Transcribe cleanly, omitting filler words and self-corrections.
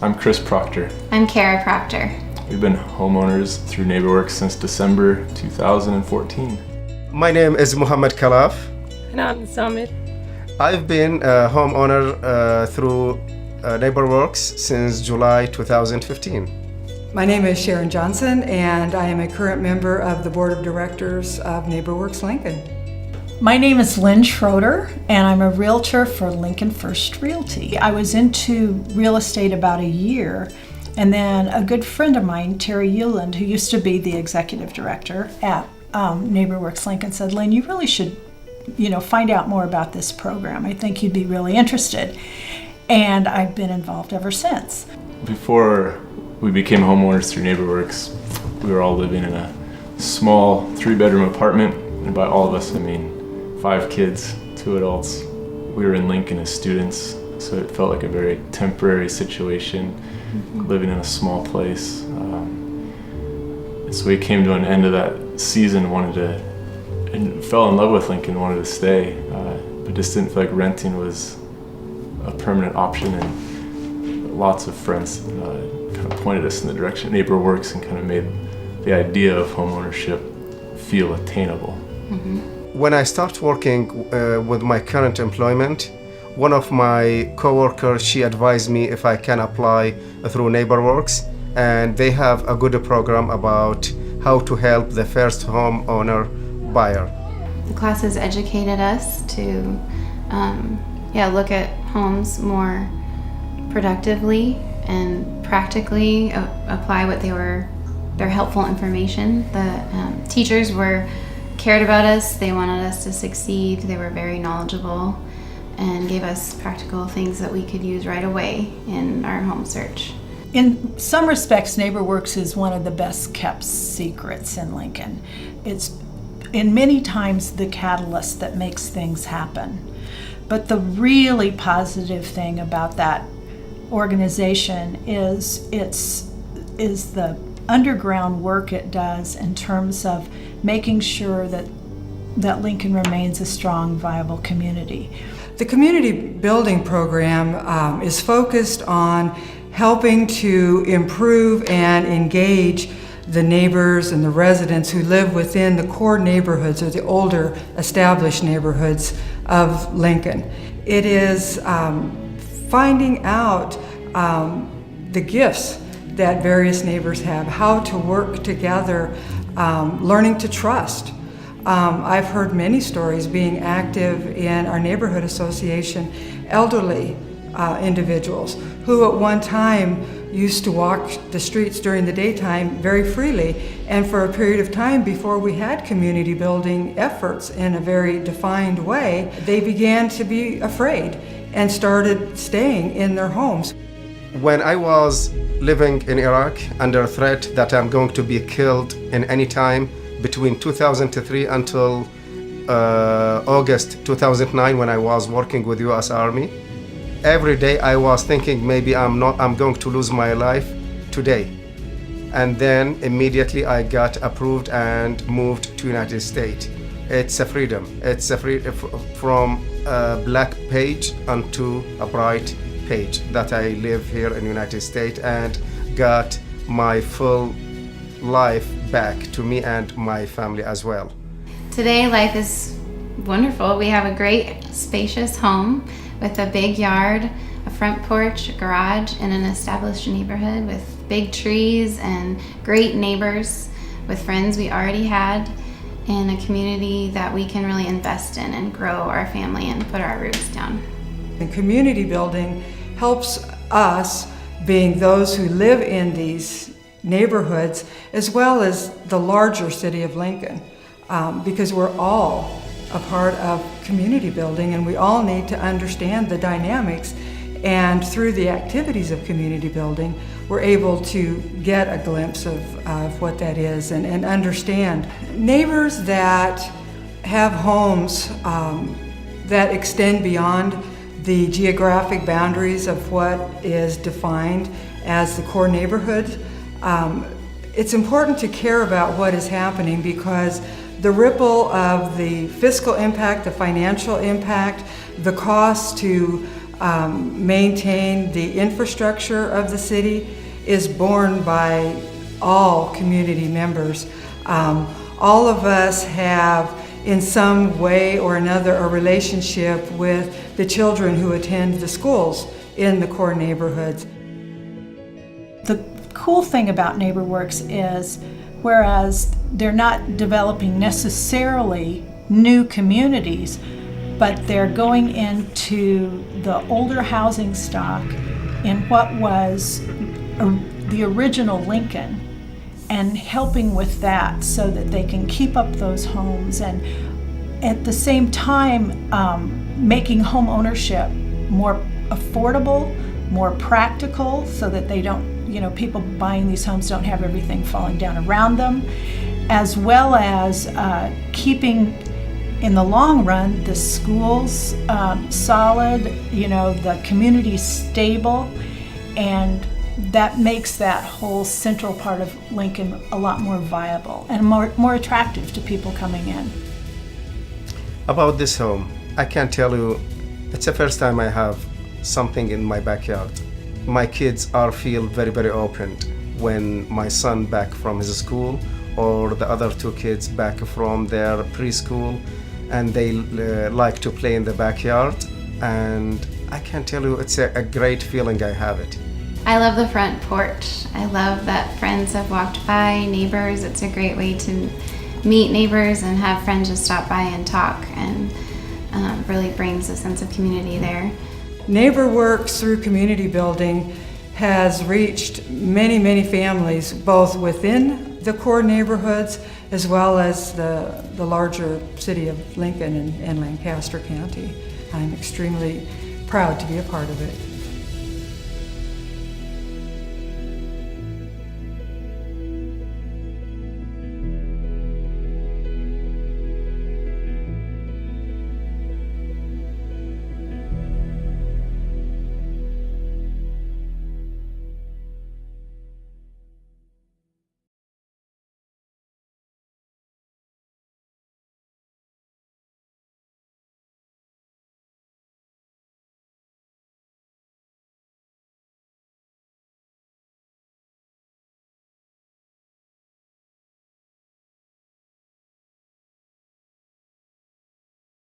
I'm Chris Proctor. I'm Kara Proctor. We've been homeowners through Neighborworks since December 2014. My name is Muhammad Khalaf. And I'm Samit. I've been a homeowner through Neighborworks since July 2015. My name is Sharon Johnson, and I am a current member of the Board of Directors of Neighborworks Lincoln. My name is Lynn Schroeder, and I'm a realtor for Lincoln First Realty. I was into real estate about a year, and then a good friend of mine, Terry Euland, who used to be the executive director at Neighborworks Lincoln, said, Lynn, you really should find out more about this program. I think you'd be really interested. And I've been involved ever since. Before we became homeowners through Neighborworks, we were all living in a small 3-bedroom apartment, and by all of us I mean 5 kids, 2 adults. We were in Lincoln as students, so it felt like a very temporary situation, living in a small place. So we came to an end of that season, and fell in love with Lincoln, wanted to stay, but just didn't feel like renting was a permanent option, and lots of friends kind of pointed us in the direction of Neighborworks and kind of made the idea of homeownership feel attainable. When I started working with my current employment, one of my coworkers, she advised me if I can apply through Neighborworks, and they have a good program about how to help the first homeowner buyer. The classes educated us to look at homes more productively and practically apply their helpful information. The teachers cared about us. They wanted us to succeed. They were very knowledgeable and gave us practical things that we could use right away in our home search. In some respects, Neighborworks is one of the best kept secrets in Lincoln. It's in many times the catalyst that makes things happen. But the really positive thing about that organization is the underground work it does in terms of making sure that Lincoln remains a strong, viable community. The community building program is focused on helping to improve and engage the neighbors and the residents who live within the core neighborhoods or the older established neighborhoods of Lincoln. It is finding out the gifts that various neighbors have, how to work together, learning to trust. I've heard many stories being active in our neighborhood association, elderly individuals who at one time used to walk the streets during the daytime very freely, and for a period of time before we had community building efforts in a very defined way, they began to be afraid and started staying in their homes. When I was living in Iraq under threat that I'm going to be killed in any time between 2003 until August 2009 when I was working with US Army, every day I was thinking maybe I'm going to lose my life today. And then immediately I got approved and moved to United States. It's a freedom. It's a from a black page onto a bright page that I live here in United States and got my full life back to me and my family as well. Today life is wonderful. We have a great spacious home with a big yard, a front porch, a garage, in an established neighborhood with big trees and great neighbors, with friends we already had, in a community that we can really invest in and grow our family and put our roots down. And community building helps us, being those who live in these neighborhoods, as well as the larger city of Lincoln, because we're all a part of community building, and we all need to understand the dynamics, and through the activities of community building we're able to get a glimpse of what that is and understand. Neighbors that have homes that extend beyond the geographic boundaries of what is defined as the core neighborhood, it's important to care about what is happening, because the ripple of the fiscal impact, the financial impact, the cost to maintain the infrastructure of the city is borne by all community members. All of us have, in some way or another, a relationship with the children who attend the schools in the core neighborhoods. The cool thing about Neighborworks is, whereas they're not developing necessarily new communities, but they're going into the older housing stock in what was the original Lincoln, and helping with that so that they can keep up those homes, and at the same time making home ownership more affordable, more practical, so that they don't, people buying these homes don't have everything falling down around them, as well as keeping, in the long run, the schools solid, the community stable, and that makes that whole central part of Lincoln a lot more viable and more attractive to people coming in. About this home, I can tell you, it's the first time I have something in my backyard. My kids feel very, very open when my son back from his school, or the other two kids back from their preschool, and they like to play in the backyard. And I can tell you, it's a great feeling. I have it. I love the front porch. I love that friends have walked by, neighbors. It's a great way to meet neighbors and have friends just stop by and talk, and really brings a sense of community there. Neighborworks, through community building, has reached many, many families, both within the core neighborhoods as well as the larger city of Lincoln and Lancaster County. I'm extremely proud to be a part of it.